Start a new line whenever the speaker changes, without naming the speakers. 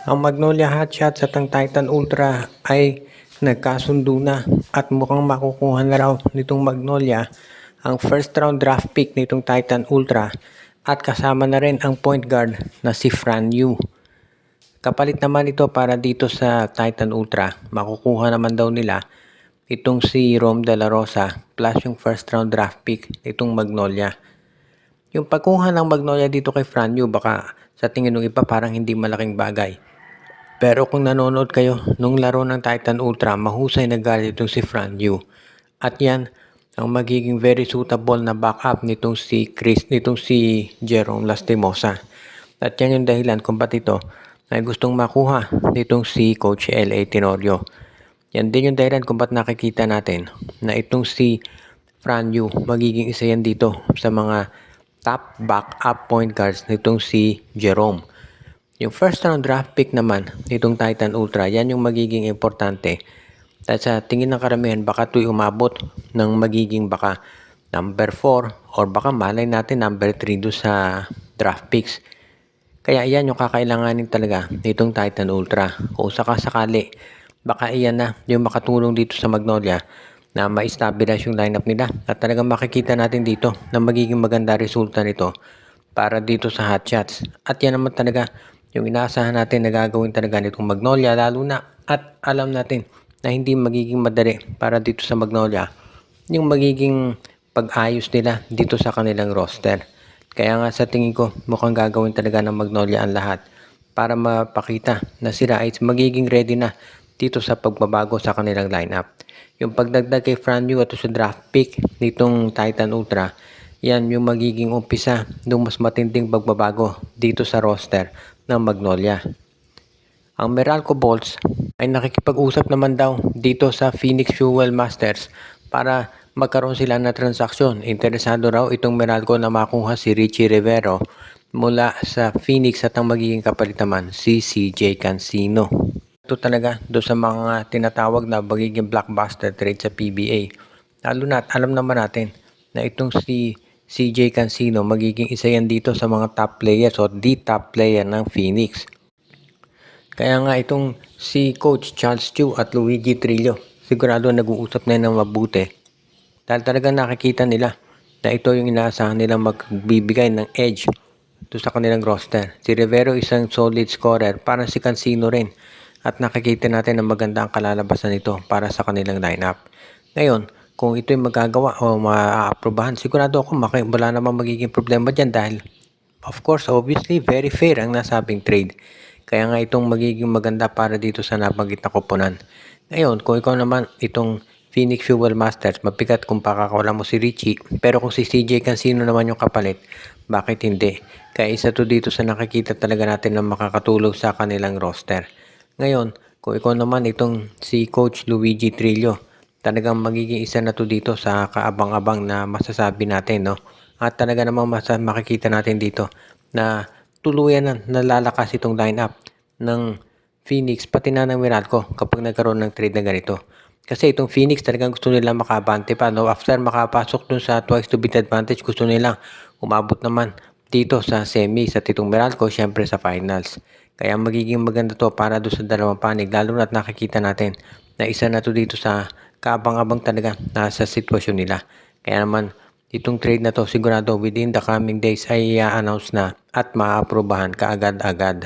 Ang Magnolia Hotshots at ang Titan Ultra ay nagkasundo na at mukhang makukuha na raw nitong Magnolia ang first round draft pick nitong Titan Ultra at kasama na rin ang point guard na si Fran Yu. Kapalit naman ito para dito sa Titan Ultra, makukuha naman daw nila itong si Rom De La Rosa plus yung first round draft pick nitong Magnolia. Yung pagkuha ng Magnolia dito kay Fran Yu, baka sa tingin ng iba parang hindi malaking bagay. Pero kung nanonood kayo nung laro ng Titan Ultra, mahusay na guard itong si Fran Yu. At yan ang magiging very suitable na backup nitong si Jerome Lastimosa. At yan yung dahilan kung ba't ito ay gustong makuha nitong si Coach L.A. Tenorio. Yan din yung dahilan kung ba't nakikita natin na itong si Fran Yu magiging isa yan dito sa mga top backup point guards nitong si Jerome. Yung first round draft pick naman nitong Titan Ultra, yan yung magiging importante. At sa tingin ng karamihan, baka ito'y umabot ng magiging baka number 4 or baka malay natin number 3 do sa draft picks. Kaya yan yung kakailanganin talaga nitong Titan Ultra. Kung sakasakali, baka iyan na yung makatulong dito sa Magnolia na ma-establish yung lineup nila. At talagang makikita natin dito na magiging maganda resulta nito para dito sa Hotshots. At yan naman talaga yung inaasahan natin na gagawin talaga nitong Magnolia, lalo na at alam natin na hindi magiging madali para dito sa Magnolia yung magiging pag-ayos nila dito sa kanilang roster. Kaya nga sa tingin ko mukhang gagawin talaga ng Magnolia ang lahat para mapakita na sila ay magiging ready na dito sa pagbabago sa kanilang lineup. Yung pagdagdag kay Fran Yu at sa draft pick nitong Titan Ultra, yan yung magiging umpisa ng mas matinding pagbabago dito sa roster ng Magnolia. Ang Meralco Bolts ay nakikipag-usap naman daw dito sa Phoenix Fuel Masters para magkaroon sila na transaksyon. Interesado raw itong Meralco na makuha si Richie Rivero mula sa Phoenix at ang magiging kapalit naman si CJ Cancino. Ito talaga do sa mga tinatawag na magiging blockbuster trade sa PBA. Lalo na alam naman natin na itong si CJ Cancino magiging isa yan dito sa mga top players o the top player ng Phoenix. Kaya nga itong si Coach Charles Chu at Luigi Trillo sigurado nag-uusap na ng mabuti. Dahil talagang nakikita nila na ito yung inaasahan nilang magbibigay ng edge to sa kanilang roster. Si Rivero isang solid scorer, parang si Cancino rin. At nakikita natin na maganda ang kalalabasan nito para sa kanilang lineup. Ngayon, kung ito'y magagawa o maaaprobahan, sigurado ako wala namang magiging problema dyan dahil of course, obviously, very fair ang nasabing trade. Kaya nga itong magiging maganda para dito sa nabanggit na koponan. Ngayon, kung ikaw naman itong Phoenix Fuel Masters, mabigat kung pakakawala mo si Richie. Pero kung si CJ Cancino naman yung kapalit, bakit hindi? Kaya isa to dito sa nakikita talaga natin na makakatulong sa kanilang roster. Ngayon, kung ikaw naman itong si Coach Luigi Trillo, talagang magiging isa na to dito sa kaabang-abang na masasabi natin, no? At talaga namang makikita natin dito na tuluyan na nalalakas itong lineup ng Phoenix pati na ng Meralco kapag nagkaroon ng trade na ganito. Kasi itong Phoenix talagang gusto nila makabante pa, no? After makapasok dun sa twice to beat advantage, gusto nila umabot naman dito sa semis at itong Meralco syempre sa finals. Kaya magiging maganda to para doon sa dalawang panig, lalo na't nakikita natin na isa na to dito sa kaabang-abang talaga nasa sitwasyon nila. Kaya naman itong trade na to sigurado within the coming days ay i-announce na at maaaprobahan kaagad-agad.